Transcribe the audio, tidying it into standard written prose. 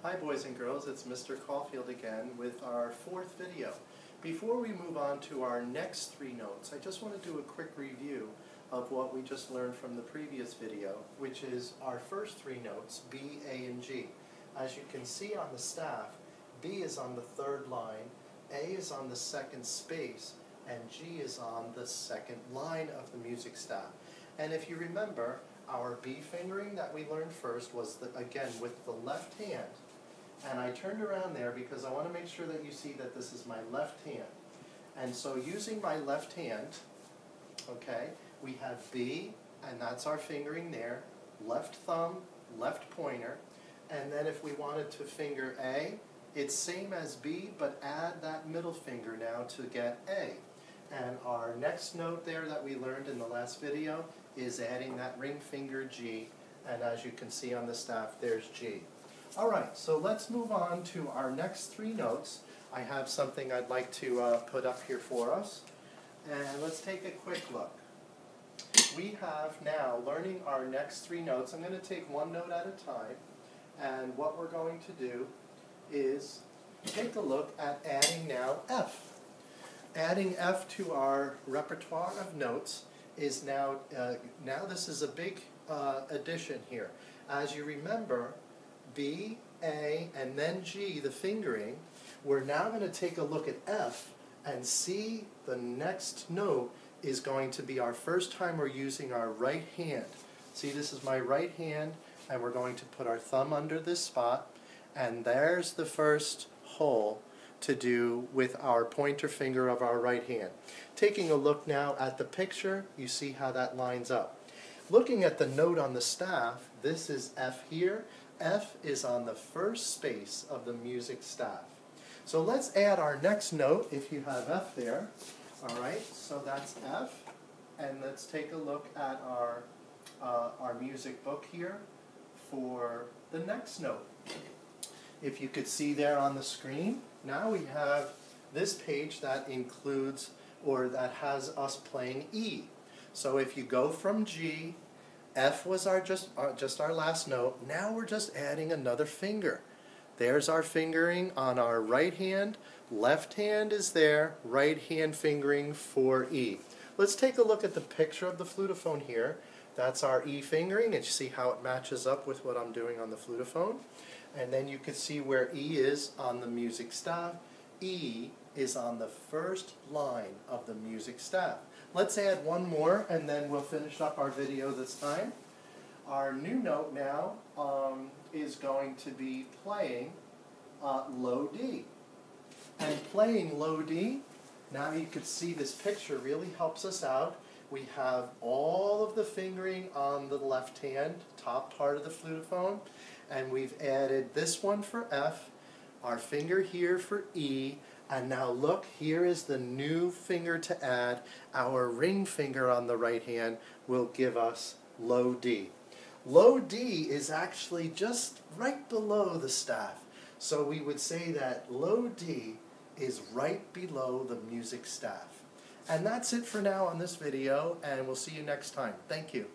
Hi boys and girls, it's Mr. Caulfield again with our fourth video. Before we move on to our next three notes, I just want to do a quick review of what we just learned from the previous video, which is our first three notes, B, A, and G. As you can see on the staff, B is on the third line, A is on the second space, and G is on the second line of the music staff. And if you remember, our B fingering that we learned first was, again, with the left hand. And I turned around there because I want to make sure that you see that this is my left hand. And so using my left hand, okay, we have B, and that's our fingering there, left thumb, left pointer, and then if we wanted to finger A, it's same as B, but add that middle finger now to get A. And our next note there that we learned in the last video is adding that ring finger G, and as you can see on the staff, there's G. Alright, so let's move on to our next three notes. I have something I'd like to put up here for us, and let's take a quick look. We have now, learning our next three notes, I'm going to take one note at a time, and what we're going to do is take a look at adding now F. Adding F to our repertoire of notes is now this is a big addition here. As you remember, B, A, and then G, the fingering, we're now going to take a look at F and see the next note is going to be our first time we're using our right hand. See, this is my right hand, and we're going to put our thumb under this spot, and there's the first hole to do with our pointer finger of our right hand. Taking a look now at the picture, you see how that lines up. Looking at the note on the staff, this is F here. F is on the first space of the music staff. So let's add our next note if you have F there. Alright, so that's F, and let's take a look at our music book here for the next note. If you could see there on the screen, now we have this page that includes, or that has us playing E. So if you go from G, F was just our last note, now we're just adding another finger. There's our fingering on our right hand, left hand is there, right hand fingering for E. Let's take a look at the picture of the flutophone here. That's our E fingering, and you see how it matches up with what I'm doing on the flutophone. And then you can see where E is on the music staff. E is on the first line of the music staff. Let's add one more and then we'll finish up our video this time. Our new note now is going to be playing low D. And playing low D, now you can see this picture really helps us out. We have all of the fingering on the left hand, top part of the flutophone, and we've added this one for F, our finger here for E, and now look, here is the new finger to add. Our ring finger on the right hand will give us low D. Low D is actually just right below the staff. So we would say that low D is right below the music staff. And that's it for now on this video, and we'll see you next time. Thank you.